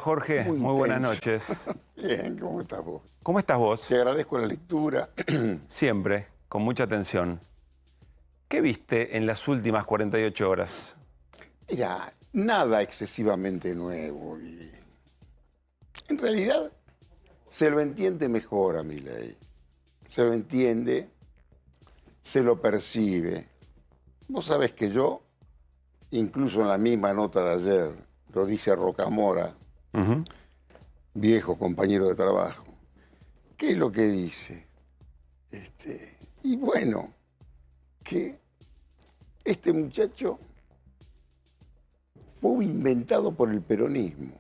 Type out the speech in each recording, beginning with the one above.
Jorge, muy buenas noches. Bien, ¿cómo estás vos? ¿Cómo estás vos? Te agradezco la lectura. Siempre, con mucha atención. ¿Qué viste en las últimas 48 horas? Mira, nada excesivamente nuevo. Y en realidad, se lo entiende mejor a Milei. Se lo entiende, se lo percibe. Vos sabés que yo, incluso en la misma nota de ayer, lo dice Rocamora, viejo compañero de trabajo. ¿Qué es lo que dice? Y bueno, que este muchacho fue inventado por el peronismo,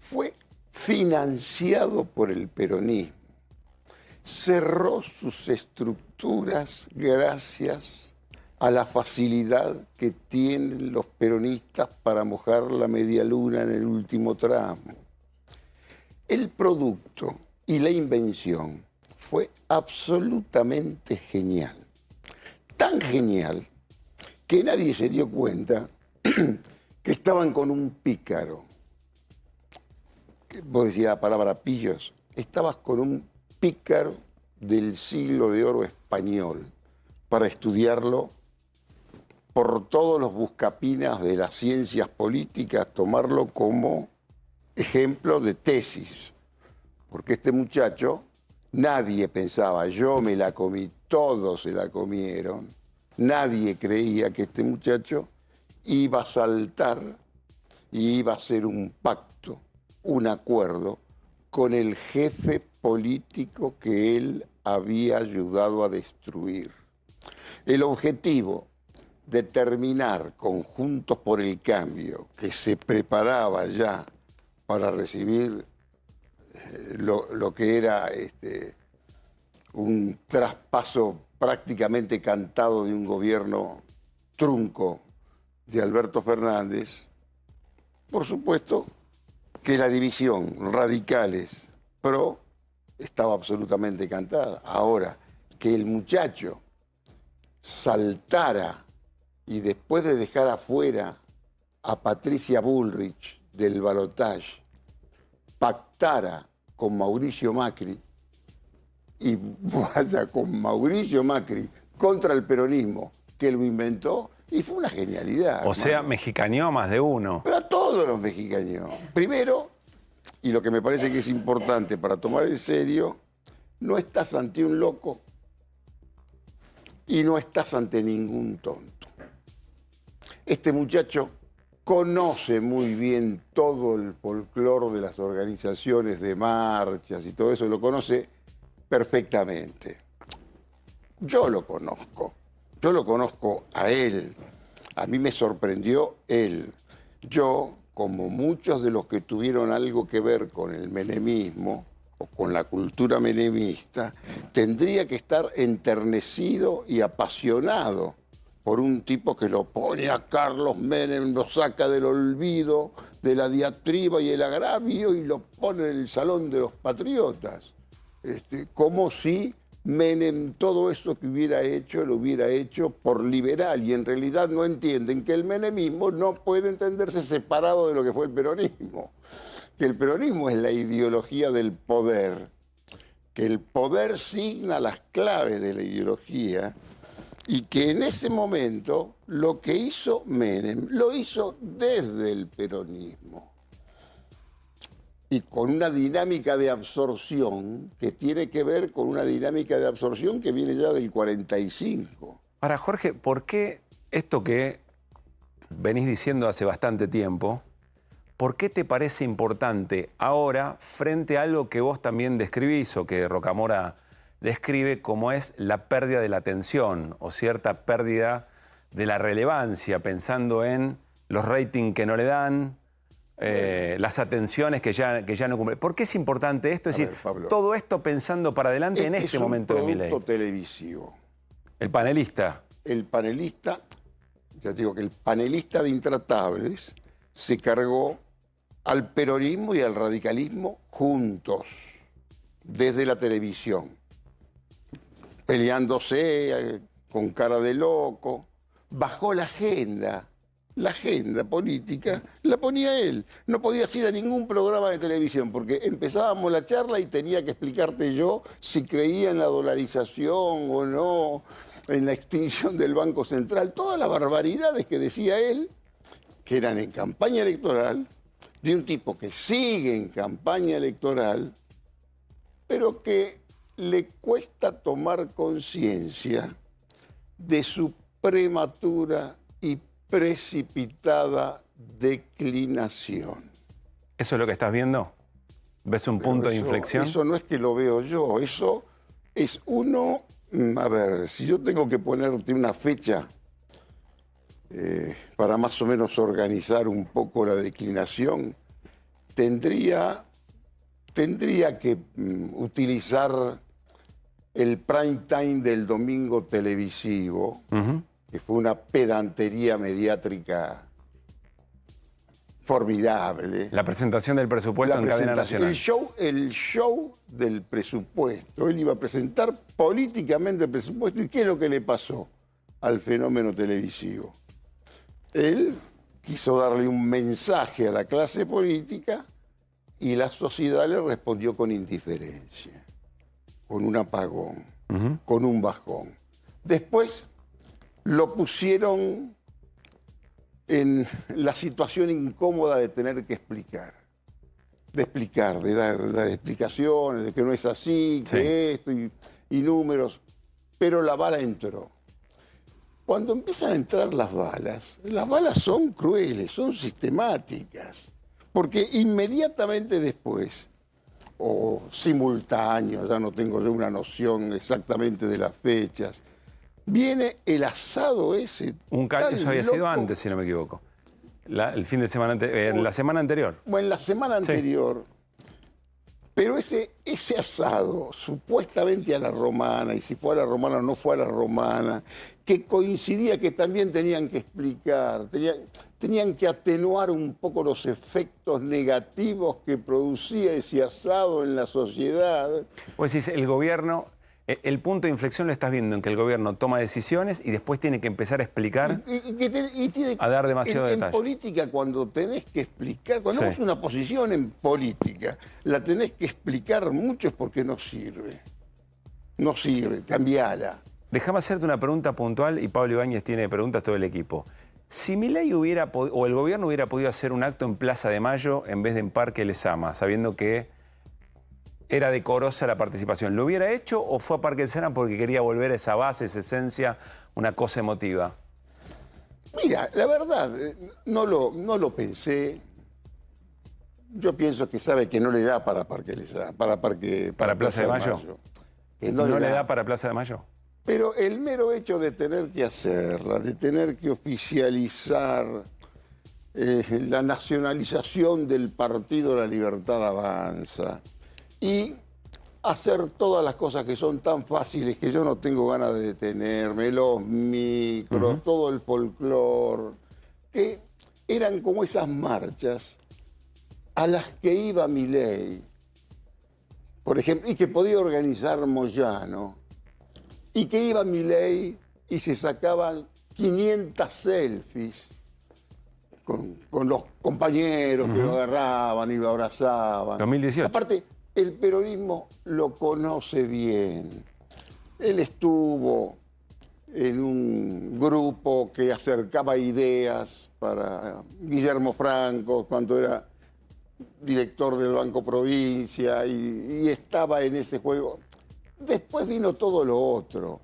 fue financiado por el peronismo, cerró sus estructuras gracias a la facilidad que tienen los peronistas para mojar la media luna en el último tramo. El producto y la invención fue absolutamente genial. Tan genial que nadie se dio cuenta que estaban con un pícaro. Vos decías la palabra pillos. Estabas con un pícaro del siglo de oro español para estudiarlo por todos los buscapinas de las ciencias políticas, tomarlo como ejemplo de tesis. Porque este muchacho, nadie pensaba, yo me la comí, todos se la comieron. Nadie creía que este muchacho iba a saltar y iba a hacer un pacto, un acuerdo con el jefe político que él había ayudado a destruir. El objetivo de terminar con Juntos por el Cambio, que se preparaba ya para recibir lo que era un traspaso prácticamente cantado de un gobierno trunco de Alberto Fernández, por supuesto que la división radicales pro estaba absolutamente cantada. Ahora, que el muchacho saltara y después de dejar afuera a Patricia Bullrich del balotaje, pactara con Mauricio Macri y vaya con Mauricio Macri contra el peronismo, que lo inventó, y fue una genialidad. O sea, mexicaneó a más de uno. Pero a todos los mexicanos. Primero, y lo que me parece que es importante para tomar en serio, no estás ante un loco y no estás ante ningún tonto. Este muchacho conoce muy bien todo el folclore de las organizaciones de marchas y todo eso, lo conoce perfectamente. Yo lo conozco a él. A mí me sorprendió él. Yo, como muchos de los que tuvieron algo que ver con el menemismo o con la cultura menemista, tendría que estar enternecido y apasionado por un tipo que lo pone a Carlos Menem, lo saca del olvido, de la diatriba y el agravio y lo pone en el Salón de los Patriotas. Como si Menem todo eso que hubiera hecho, lo hubiera hecho por liberal, y en realidad no entienden que el menemismo no puede entenderse separado de lo que fue el peronismo. Que el peronismo es la ideología del poder, que el poder signa las claves de la ideología, y que en ese momento lo que hizo Menem lo hizo desde el peronismo. Y con una dinámica de absorción que tiene que ver con una dinámica de absorción que viene ya del 45. Ahora, Jorge, ¿por qué esto que venís diciendo hace bastante tiempo, por qué te parece importante ahora frente a algo que vos también describís o que Rocamora describe como es la pérdida de la atención o cierta pérdida de la relevancia, pensando en los ratings que no le dan, las atenciones que ya no cumple? ¿Por qué es importante esto? Es decir, Pablo, todo esto pensando para adelante en este momento de Milei. Es un producto televisivo. El panelista. El panelista, ya te digo que el panelista de Intratables se cargó al peronismo y al radicalismo juntos, desde la televisión, peleándose con cara de loco. Bajó la agenda la agenda política la ponía él. No podías ir a ningún programa de televisión porque empezábamos la charla y tenía que explicarte yo si creía en la dolarización o no, en la extinción del Banco Central. Todas las barbaridades que decía él, que eran en campaña electoral, de un tipo que sigue en campaña electoral, pero que le cuesta tomar conciencia de su prematura y precipitada declinación. ¿Eso es lo que estás viendo? ¿Ves un punto de inflexión? Eso no es que lo veo yo, eso es uno... A ver, si yo tengo que ponerte una fecha para más o menos organizar un poco la declinación, tendría que utilizar el prime time del domingo televisivo, que fue una pedantería mediátrica formidable. La presentación del presupuesto en cadena nacional. El show del presupuesto. Él iba a presentar políticamente el presupuesto. ¿Y qué es lo que le pasó al fenómeno televisivo? Él quiso darle un mensaje a la clase política y la sociedad le respondió con indiferencia, con un apagón, con un bajón. Después lo pusieron en la situación incómoda de tener que explicar. De dar explicaciones, de que no es así, que esto y números. Pero la bala entró. Cuando empiezan a entrar las balas son crueles, son sistemáticas. Porque inmediatamente después, o simultáneo, ya no tengo yo una noción exactamente de las fechas, viene el asado ese. Eso había sido antes, si no me equivoco. El fin de semana, la semana anterior. Bueno, en la semana anterior. Pero ese asado, supuestamente a la romana, y si fue a la romana o no fue a la romana, que coincidía que también tenían que explicar, tenían que atenuar un poco los efectos negativos que producía ese asado en la sociedad. Pues decís, el gobierno, el punto de inflexión lo estás viendo en que el gobierno toma decisiones y después tiene que empezar a explicar, a dar demasiado detalle. En política, cuando tenés que explicar, cuando vos una posición en política, la tenés que explicar mucho es porque no sirve. No sirve, cambiala. Déjame hacerte una pregunta puntual y Pablo Ibáñez tiene preguntas todo el equipo. Si Milei o el gobierno hubiera podido hacer un acto en Plaza de Mayo en vez de en Parque Lezama, sabiendo que era decorosa la participación, ¿lo hubiera hecho o fue a Parque Lezama porque quería volver a esa base, esa esencia, una cosa emotiva? Mira, la verdad, no lo pensé. Yo pienso que sabe que no le da para Parque Lezama, para Plaza de Mayo. Que ¿No le da para Plaza de Mayo? Pero el mero hecho de tener que hacerla, de tener que oficializar la nacionalización del Partido La Libertad Avanza y hacer todas las cosas que son tan fáciles que yo no tengo ganas de detenerme, los micros, todo el folclore, que eran como esas marchas a las que iba Milei, por ejemplo, y que podía organizar Moyano, y que iba Milei y se sacaban 500 selfies con los compañeros que lo agarraban y lo abrazaban. 2018. Aparte, el peronismo lo conoce bien. Él estuvo en un grupo que acercaba ideas para Guillermo Franco cuando era director del Banco Provincia y estaba en ese juego. Después vino todo lo otro.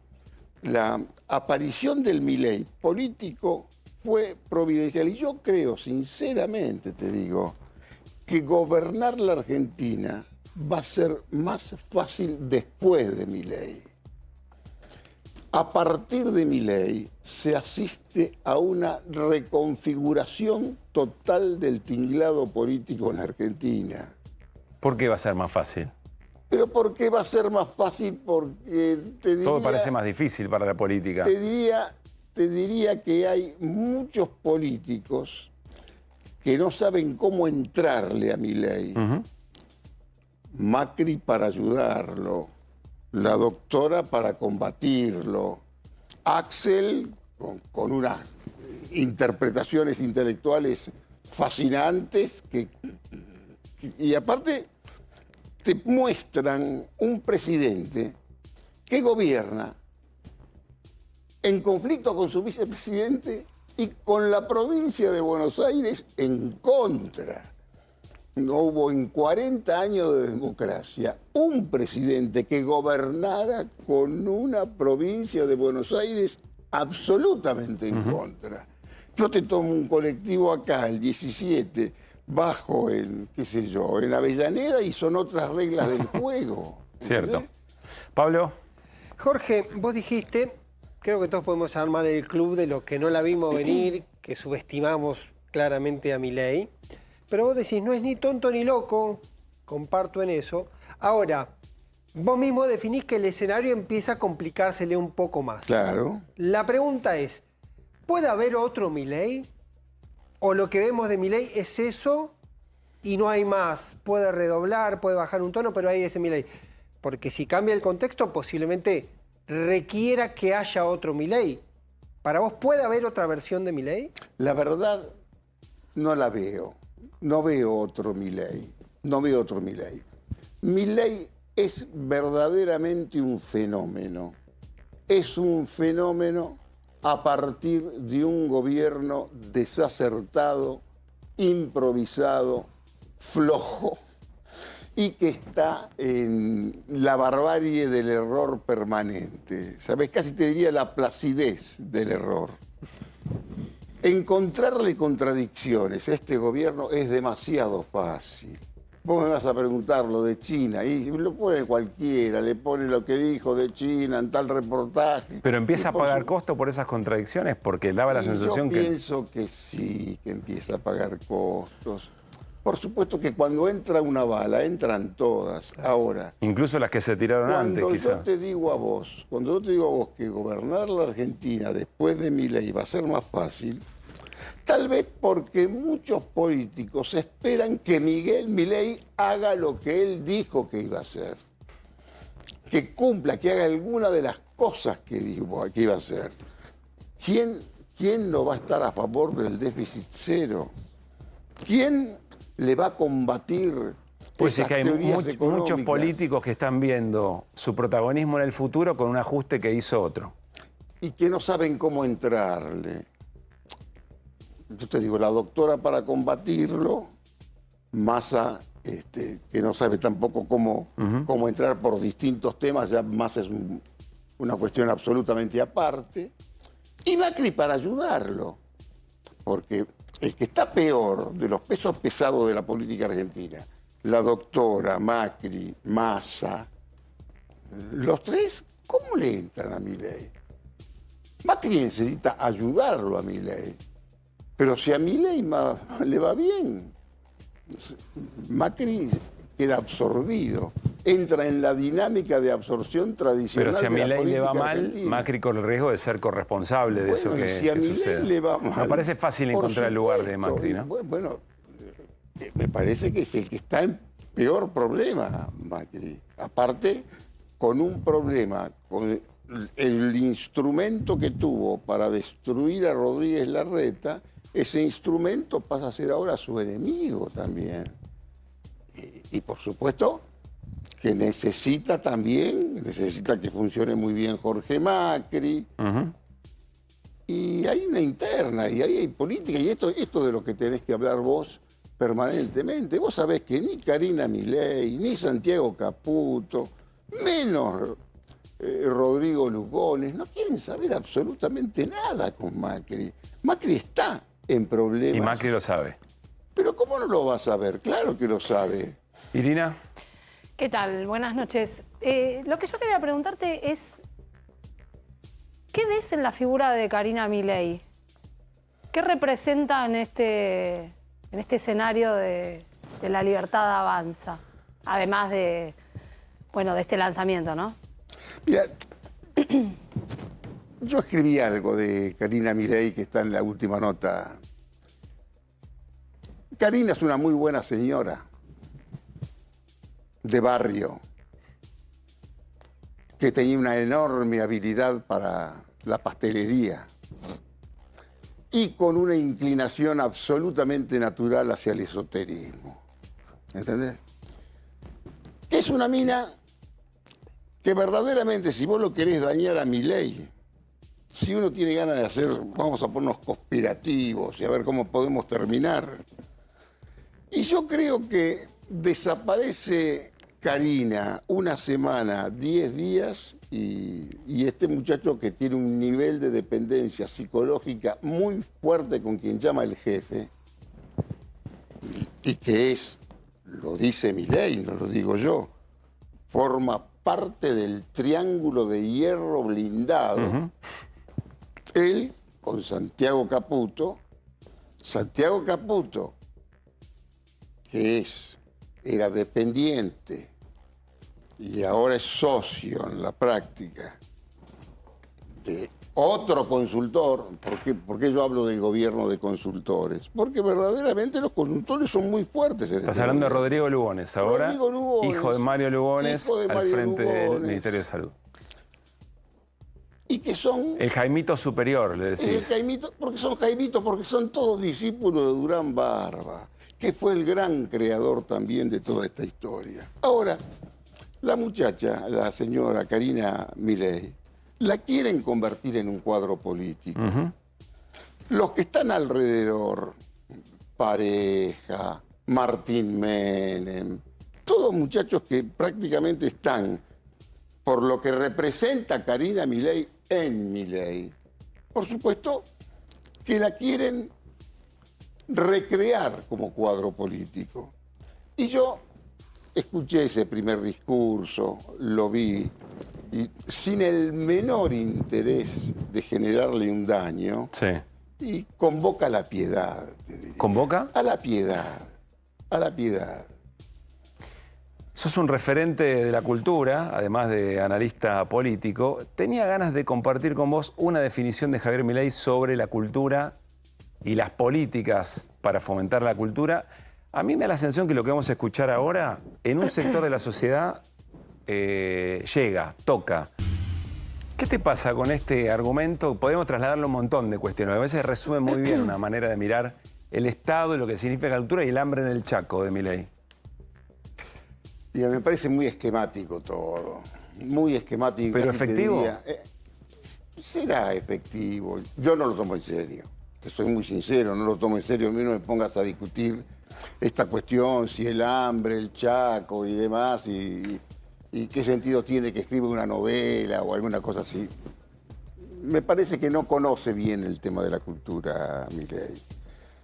La aparición del Milei político fue providencial. Y yo creo, sinceramente te digo, que gobernar la Argentina va a ser más fácil después de Milei. A partir de Milei se asiste a una reconfiguración total del tinglado político en la Argentina. ¿Por qué va a ser más fácil? ¿Pero por qué va a ser más fácil? Porque te diría... Todo parece más difícil para la política. Te diría que hay muchos políticos que no saben cómo entrarle a Milei. Macri para ayudarlo, la doctora para combatirlo, Axel con una interpretaciones intelectuales fascinantes y aparte te muestran un presidente que gobierna en conflicto con su vicepresidente y con la provincia de Buenos Aires en contra. No hubo en 40 años de democracia un presidente que gobernara con una provincia de Buenos Aires absolutamente en contra. Yo te tomo un colectivo acá, el 17, bajo en, qué sé yo, en Avellaneda y son otras reglas del juego. Cierto. ¿Entendés? Pablo. Jorge, vos dijiste, creo que todos podemos armar el club de los que no la vimos venir, que subestimamos claramente a Milei, pero vos decís, no es ni tonto ni loco, comparto en eso. Ahora, vos mismo definís que el escenario empieza a complicársele un poco más. Claro. La pregunta es, ¿puede haber otro Milei? ¿O lo que vemos de Milei es eso y no hay más? Puede redoblar, puede bajar un tono, pero hay ese Milei. Porque si cambia el contexto, posiblemente requiera que haya otro Milei. ¿Para vos puede haber otra versión de Milei? La verdad, no la veo. No veo otro Milei. No veo otro Milei. Milei es verdaderamente un fenómeno. Es un fenómeno a partir de un gobierno desacertado, improvisado, flojo, y que está en la barbarie del error permanente. ¿Sabes? Casi te diría la placidez del error. Encontrarle contradicciones a este gobierno es demasiado fácil. Vos me vas a preguntar lo de China, y lo pone cualquiera, le pone lo que dijo de China en tal reportaje. Pero empieza a pagar costo por esas contradicciones, porque daba la sensación yo que... pienso que sí, que empieza a pagar costos. Por supuesto que cuando entra una bala, entran todas. Ahora, Incluso las que se tiraron antes, cuando quizá. yo te digo a vos, cuando yo te digo a vos que gobernar la Argentina después de Milei va a ser más fácil, tal vez porque muchos políticos esperan que Milei haga lo que él dijo que iba a hacer. Que cumpla, que haga alguna de las cosas que dijo que iba a hacer. ¿Quién no va a estar a favor del déficit cero? ¿Quién le va a combatir Pues es esas que hay teorías muchos económicas? políticos que están viendo su protagonismo en el futuro con un ajuste que hizo otro. Y que no saben cómo entrarle. Yo te digo, la doctora para combatirlo, Massa, que no sabe tampoco cómo entrar por distintos temas, ya Massa es una cuestión absolutamente aparte, y Macri para ayudarlo, porque el que está peor de los pesos pesados de la política argentina, la doctora, Macri, Massa, los tres, ¿cómo le entran a Milei? Macri necesita ayudarlo a Milei. Pero si a Milei le va bien, Macri queda absorbido, entra en la dinámica de absorción tradicional. Pero si a de la Milei le va política mal, argentina. Macri corre el riesgo de ser corresponsable de eso Bueno, que, si a que Milei suceda. le va mal, Me parece fácil por encontrar el lugar de supuesto. Macri, ¿no? Bueno, me parece que es el que está en peor problema, Macri. Aparte, con un problema, con el instrumento que tuvo para destruir a Rodríguez Larreta, ese instrumento pasa a ser ahora su enemigo también. Y por supuesto que necesita que funcione muy bien Jorge Macri. Y hay una interna, y ahí hay política, y esto de lo que tenés que hablar vos permanentemente. Vos sabés que ni Karina Milei, ni Santiago Caputo, menos Rodrigo Lugones, no quieren saber absolutamente nada con Macri. Macri está en problemas. Y Macri lo sabe. Pero ¿cómo no lo va a saber? Claro que lo sabe. Irina. ¿Qué tal? Buenas noches. Lo que yo quería preguntarte es, ¿qué ves en la figura de Karina Milei? ¿Qué representa en este escenario de La Libertad Avanza? Además de este lanzamiento, ¿no? Mira, yo escribí algo de Karina Milei que está en la última nota. Karina es una muy buena señora de barrio que tenía una enorme habilidad para la pastelería. y con una inclinación absolutamente natural hacia el esoterismo. ¿Entendés? Es una mina que verdaderamente, si vos lo querés dañar a Milei, si uno tiene ganas de hacer, vamos a ponernos conspirativos y a ver cómo podemos terminar. Y yo creo que desaparece Karina una semana, 10 días, y este muchacho que tiene un nivel de dependencia psicológica muy fuerte con quien llama el jefe, y que es, lo dice Milei, no lo digo yo, forma parte del triángulo de hierro blindado. Él con Santiago Caputo, que era dependiente y ahora es socio en la práctica de otro consultor. ¿Por qué yo hablo del gobierno de consultores? Porque verdaderamente los consultores son muy fuertes. Estás hablando de Rodrigo Lugones ahora, Rodrigo Lugones, hijo de Mario Lugones, al frente del Ministerio de Salud. Y que son... El Jaimito superior, le decís. El Jaimito, porque son todos discípulos de Durán Barba, que fue el gran creador también de toda esta historia. Ahora, la muchacha, la señora Karina Milei, la quieren convertir en un cuadro político. Los que están alrededor, Pareja, Martín Menem, todos muchachos que prácticamente están por lo que representa Karina Milei en Milei. Por supuesto que la quieren recrear como cuadro político. Y yo escuché ese primer discurso, lo vi, y sin el menor interés de generarle un daño, Sí. y convoca a la piedad, te diría. ¿Convoca? A la piedad, a la piedad. Sos un referente de la cultura, además de analista político. Tenía ganas de compartir con vos una definición de Javier Milei sobre la cultura y las políticas para fomentar la cultura. A mí me da la sensación que lo que vamos a escuchar ahora, en un sector de la sociedad, llega, toca. ¿Qué te pasa con este argumento? Podemos trasladarlo a un montón de cuestiones. A veces resume muy bien una manera de mirar el Estado y lo que significa la cultura y el hambre en el Chaco de Milei. Mira, me parece muy esquemático todo, muy esquemático. ¿Pero casi te efectivo? diría. Será efectivo, yo no lo tomo en serio, te soy muy sincero, no lo tomo en serio. A mí no me pongas a discutir esta cuestión, si el hambre, el Chaco y demás, y qué sentido tiene que escriba una novela o alguna cosa así. Me parece que no conoce bien el tema de la cultura Milei.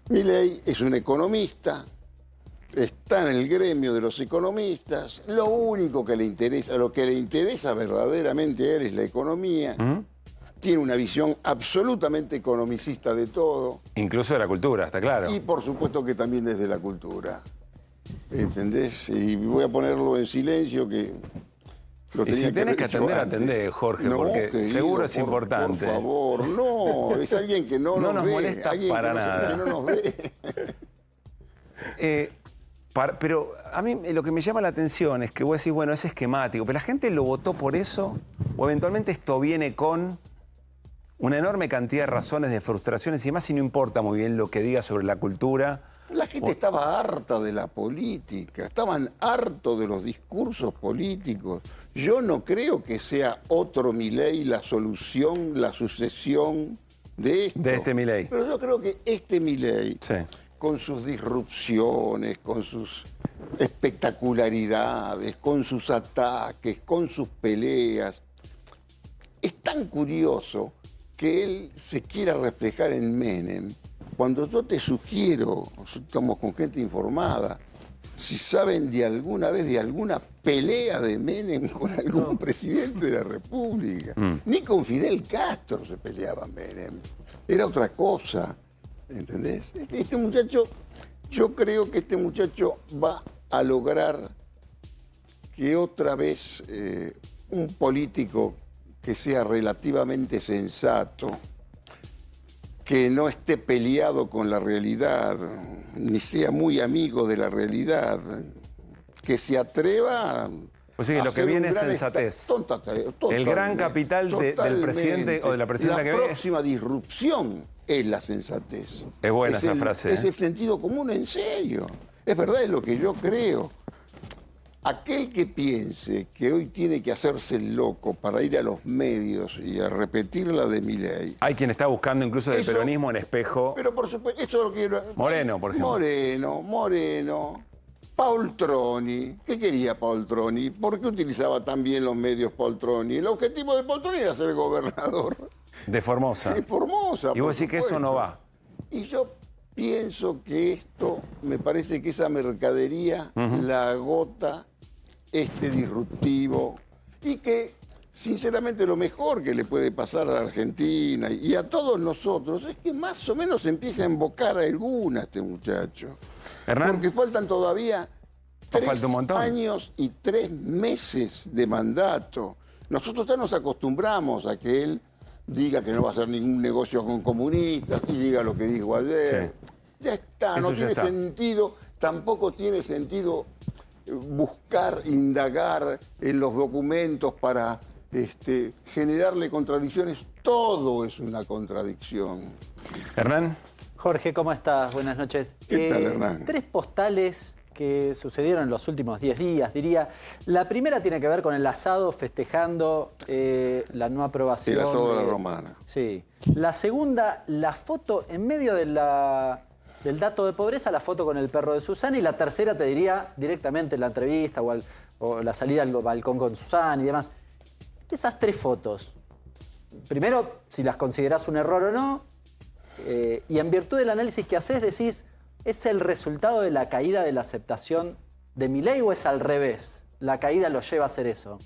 Milei es un economista, está en el gremio de los economistas, lo único que le interesa, lo que le interesa verdaderamente a él es la economía, tiene una visión absolutamente economicista de todo. Incluso de la cultura, está claro. Y por supuesto que también desde la cultura, ¿entendés? Y voy a ponerlo en silencio que... Y si tenés que atender, atendé, Jorge, No, porque querido, seguro es importante. Por favor, no, es alguien que no, No nos nos ve, molesta alguien para nada. que no nos ve. Pero a mí lo que me llama la atención es que vos decís, bueno, es esquemático, pero la gente lo votó por eso, o eventualmente esto viene con una enorme cantidad de razones, de frustraciones y demás, y no importa muy bien lo que diga sobre la cultura. La gente estaba harta de la política, estaban hartos de los discursos políticos. Yo no creo que sea otro Milei la solución, la sucesión de esto. De este Milei. Pero yo creo que este Milei, Sí. con sus disrupciones, con sus espectacularidades, con sus ataques, con sus peleas, es tan curioso que él se quiera reflejar en Menem. Cuando yo te sugiero, estamos con gente informada, si saben de alguna vez de alguna pelea de Menem con algún presidente de la República. Ni con Fidel Castro se peleaba Menem. Era otra cosa, ¿entendés? Este muchacho, yo creo que este muchacho va a lograr que otra vez un político que sea relativamente sensato, que no esté peleado con la realidad, ni sea muy amigo de la realidad, que se atreva O sea que lo que viene es sensatez. El gran capital del presidente o de la presidenta que viene. La próxima disrupción es la sensatez. Es buena esa el, frase, Es el sentido común, en serio. Es verdad, es lo que yo creo. Aquel que piense que hoy tiene que hacerse el loco para ir a los medios y a repetir la de Milei. Hay quien está buscando incluso del Eso- peronismo en espejo. Pero por supuesto, eso es lo que... Moreno, por ejemplo. Moreno. Paul Troni. ¿Qué quería Paul Troni? ¿Por qué utilizaba tan bien los medios Paul Troni? El objetivo de Paul Troni era ser gobernador De Formosa. de Formosa. Y vos decís que eso no va. Y yo pienso que esto, me parece que esa mercadería la agota este disruptivo y que, sinceramente, lo mejor que le puede pasar a la Argentina y a todos nosotros es que más o menos empiece a invocar a alguna este muchacho. Hernán. Porque faltan todavía Falta un montón. 3 años y 3 meses de mandato. Nosotros ya nos acostumbramos a que él diga que no va a hacer ningún negocio con comunistas y diga lo que dijo ayer. Sí. Ya está, Eso no ya tiene está. sentido, tampoco tiene sentido buscar, indagar en los documentos para generarle contradicciones. Todo es una contradicción. Hernán. Jorge, ¿cómo estás? Buenas noches. ¿Qué tal, Hernán? 3 postales que sucedieron en los últimos 10 días, diría. La primera tiene que ver con el asado festejando la no aprobación. El asado de la Romana. Sí. La segunda, la foto en medio del dato de pobreza, la foto con el perro de Susana. Y la tercera, te diría, directamente la entrevista o la salida al balcón con Susana y demás. Esas 3 fotos, primero, si las considerás un error o no, y en virtud del análisis que haces, decís, ¿es el resultado de la caída de la aceptación de Milei o es al revés? ¿La caída lo lleva a hacer eso?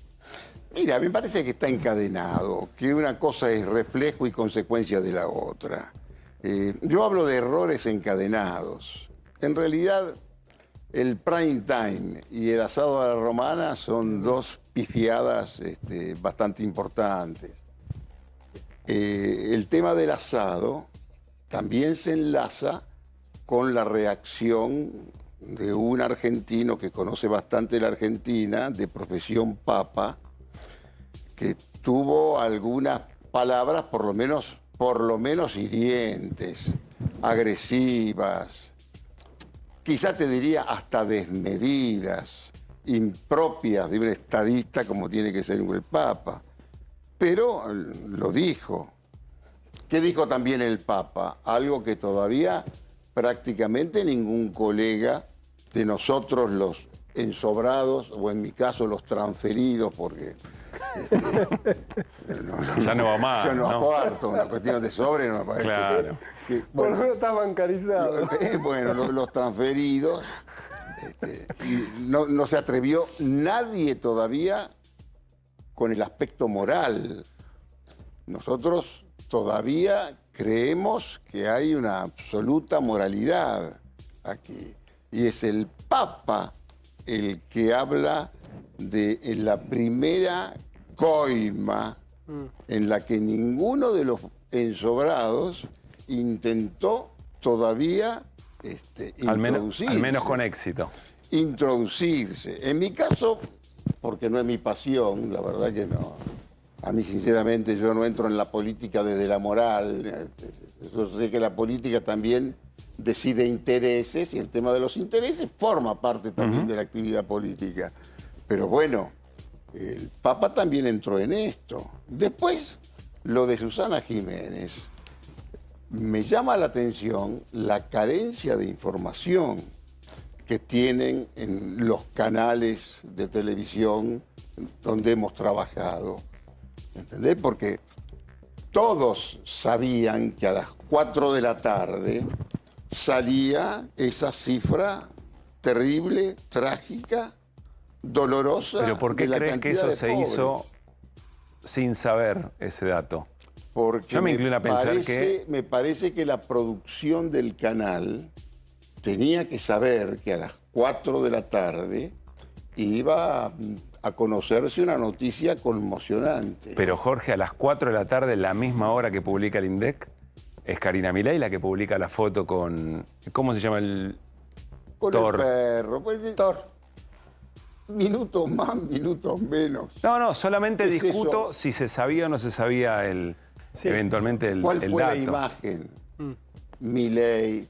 Mira, me parece que está encadenado, que una cosa es reflejo y consecuencia de la otra. Yo hablo de errores encadenados. En realidad, el prime time y el asado a la romana son 2 pifiadas bastante importantes. El tema del asado también se enlaza con la reacción de un argentino que conoce bastante la Argentina, de profesión papa, que tuvo algunas palabras por lo menos hirientes, agresivas, quizá te diría hasta desmedidas, impropias de un estadista como tiene que ser el Papa. Pero lo dijo. ¿Qué dijo también el Papa? Algo que todavía prácticamente ningún colega de nosotros los ensobrados, o en mi caso los transferidos, porque Ya no va más, yo no ¿no? aporto, una cuestión de sobre no me parece Claro. que, Por lo bueno, menos está bancarizado. bueno, los transferidos, y no se atrevió nadie todavía con el aspecto moral. Nosotros todavía creemos que hay una absoluta moralidad aquí. Y es el Papa el que habla de la primera coima en la que ninguno de los ensobrados intentó todavía Al introducirse. menos con éxito. Introducirse. En mi caso, porque no es mi pasión, la verdad que no. A mí, sinceramente, yo no entro en la política desde la moral. Yo sé que la política también decide intereses y el tema de los intereses forma parte también de la actividad política. Pero bueno, el Papa también entró en esto. Después, lo de Susana Jiménez. Me llama la atención la carencia de información que tienen en los canales de televisión donde hemos trabajado. ¿Entendés? Porque todos sabían que a las 4 de la tarde salía esa cifra terrible, trágica, dolorosa. Pero ¿por qué de la crees que cantidad eso de se pobres. hizo sin saber ese dato? Porque Yo me inclino a pensar me parece que la producción del canal tenía que saber que a las 4 de la tarde iba a conocerse una noticia conmocionante. Pero Jorge, a las 4 de la tarde, la misma hora que publica el INDEC, es Karina Milei la que publica la foto con... ¿Cómo se llama el...? Con Thor. el perro. Pues, Thor. Minutos más, minutos menos. No, solamente ¿Qué es discuto eso? si se sabía o no se sabía eventualmente el ¿Cuál fue la dato. imagen? Milei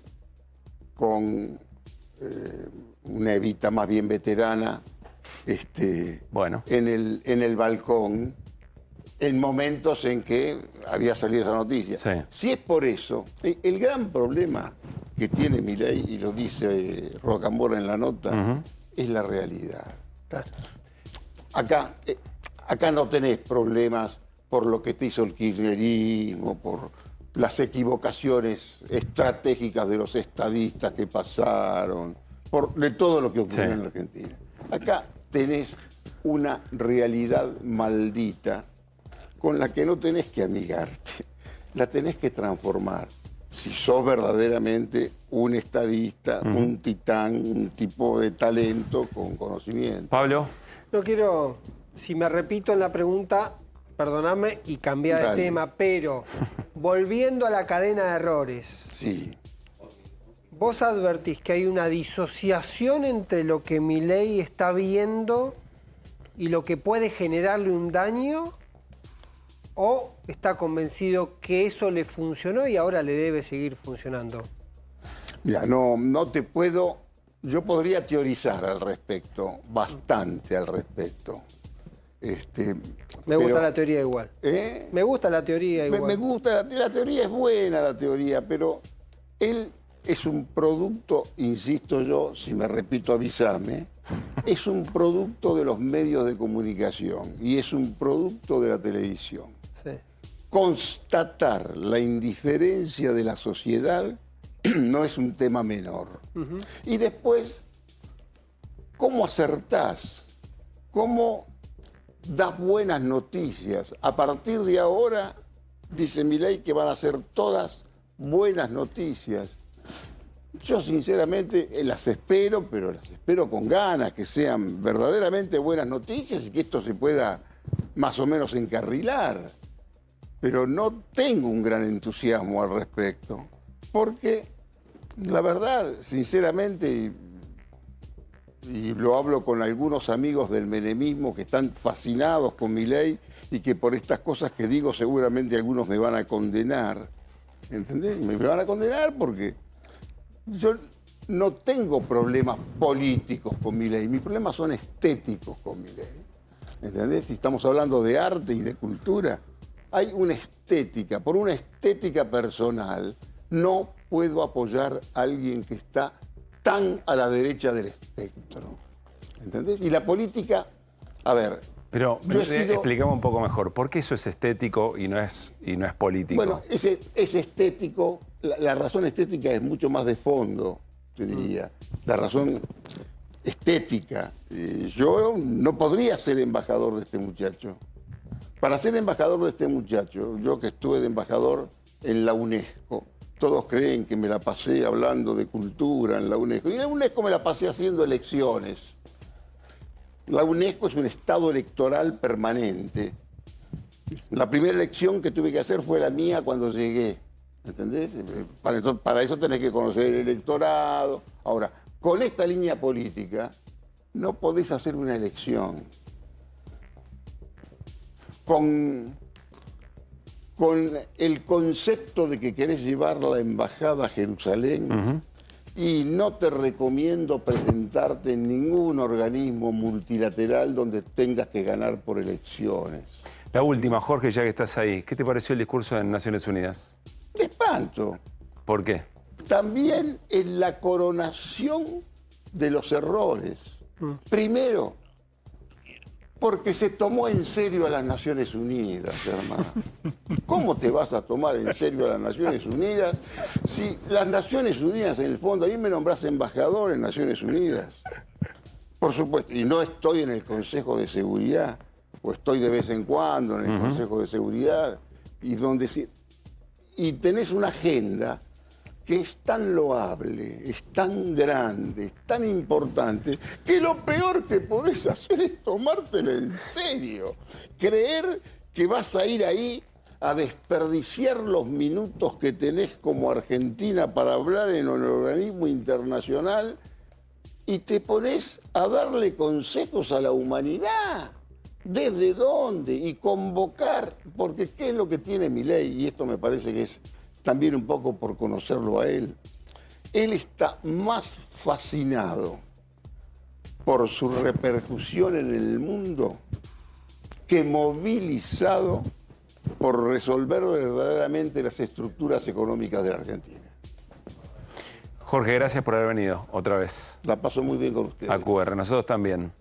con una Evita más bien veterana Bueno. en el balcón en momentos en que había salido esa noticia. Sí. Si es por eso, el gran problema que tiene Milei, y lo dice Rocambora en la nota, es la realidad. Claro. Acá no tenés problemas por lo que te hizo el kirchnerismo, por las equivocaciones estratégicas de los estadistas que pasaron, de todo lo que ocurrió Sí. en Argentina. Acá tenés una realidad maldita con la que no tenés que amigarte, la tenés que transformar. Si sos verdaderamente un estadista, un titán, un tipo de talento con conocimiento. Pablo, No quiero, si me repito en la pregunta, perdonadme y cambiar de Dale. tema, pero volviendo a la cadena de errores, Sí. ¿vos advertís que hay una disociación entre lo que Milei está viendo y lo que puede generarle un daño? ¿O está convencido que eso le funcionó y ahora le debe seguir funcionando? Mira, no te puedo. Yo podría teorizar al respecto, bastante al respecto. Me gusta la teoría igual. ¿Eh? Me gusta la teoría igual. Me gusta, la teoría es buena, la teoría, pero él es un producto, insisto yo, si me repito avísame, es un producto de los medios de comunicación y es un producto de la televisión. Sí. Constatar la indiferencia de la sociedad no es un tema menor. Y después, ¿cómo acertás? ¿Cómo das buenas noticias? A partir de ahora, dice Milei que van a ser todas buenas noticias. Yo sinceramente las espero, pero las espero con ganas, que sean verdaderamente buenas noticias y que esto se pueda más o menos encarrilar. Pero no tengo un gran entusiasmo al respecto, porque la verdad, sinceramente, y lo hablo con algunos amigos del menemismo que están fascinados con Milei y que por estas cosas que digo seguramente algunos me van a condenar, ¿entendés? Me van a condenar porque yo no tengo problemas políticos con Milei, mis problemas son estéticos con Milei, ¿entendés? Si estamos hablando de arte y de cultura, hay una estética, por una estética personal, no puedo apoyar a alguien que está tan a la derecha del espectro, ¿entendés? Y la política, a ver... pero yo he sido- explicame un poco mejor, ¿por qué eso es estético y no es político? Bueno, es estético, la razón estética es mucho más de fondo, te diría. La razón estética. Yo no podría ser embajador de este muchacho. Para ser embajador de este muchacho, yo que estuve de embajador en la UNESCO, todos creen que me la pasé hablando de cultura en la UNESCO. Y en la UNESCO me la pasé haciendo elecciones. La UNESCO es un estado electoral permanente. La primera elección que tuve que hacer fue la mía cuando llegué. ¿Entendés? Para eso tenés que conocer el electorado. Ahora, con esta línea política no podés hacer una elección. Con el concepto de que querés llevar la embajada a Jerusalén, y no te recomiendo presentarte en ningún organismo multilateral donde tengas que ganar por elecciones. La última, Jorge, ya que estás ahí, ¿qué te pareció el discurso en Naciones Unidas? De espanto. ¿Por qué? También es la coronación de los errores. Primero, porque se tomó en serio a las Naciones Unidas, hermano. ¿Cómo te vas a tomar en serio a las Naciones Unidas si las Naciones Unidas, en el fondo, a mí me nombrás embajador en Naciones Unidas? Por supuesto, y no estoy en el Consejo de Seguridad, o estoy de vez en cuando en el Consejo de Seguridad, y tenés una agenda que es tan loable, es tan grande, es tan importante, que lo peor que podés hacer es tomártela en serio. Creer que vas a ir ahí a desperdiciar los minutos que tenés como Argentina para hablar en un organismo internacional y te pones a darle consejos a la humanidad. ¿Desde dónde? Y convocar, porque ¿qué es lo que tiene Milei? Y esto me parece que es también un poco por conocerlo a él, él está más fascinado por su repercusión en el mundo que movilizado por resolver verdaderamente las estructuras económicas de la Argentina. Jorge, gracias por haber venido otra vez La paso muy bien con ustedes. a QR. Nosotros también.